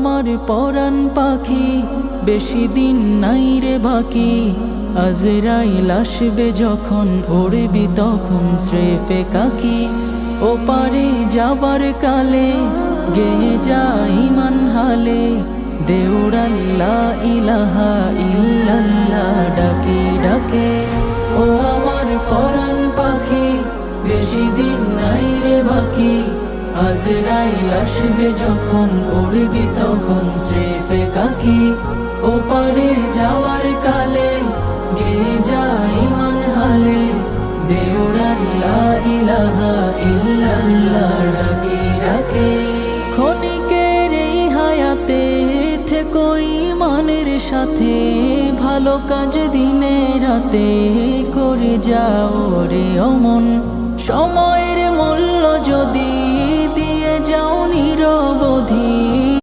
আমার পরাণ পাখি বেশি দিন নাই রে বাকি, আজরাইল আসবে যখন উড়বি তখন স্রেফে কাকি। ও পারে যাবার কালে গেয়ে যায় ইমান হালে, দেউড়াল্লা ইলাহা ইল্লাল্লাহ ডাকে ডাকে। ও আমার পরাণ পাখি বেশি দিন নাই রে বাকি, আজরাইল আসবে যখন উড়বি তখন স্রেফে কাকি। ও পারে যাওয়ার কালে গেয়ে যায় ইমান হালে, দেউড়াল্লা ইলাহা ইল্লাল্লাহ ডাকে ডাকে। ক্ষণিকের এই হায়াতে থেকো ঈমানের সাথে, ভালো কাজ দিনে রাতে করে যাও রে অমন। সময়ের মূল্য যদি দিয়ে যাও নিরবধি,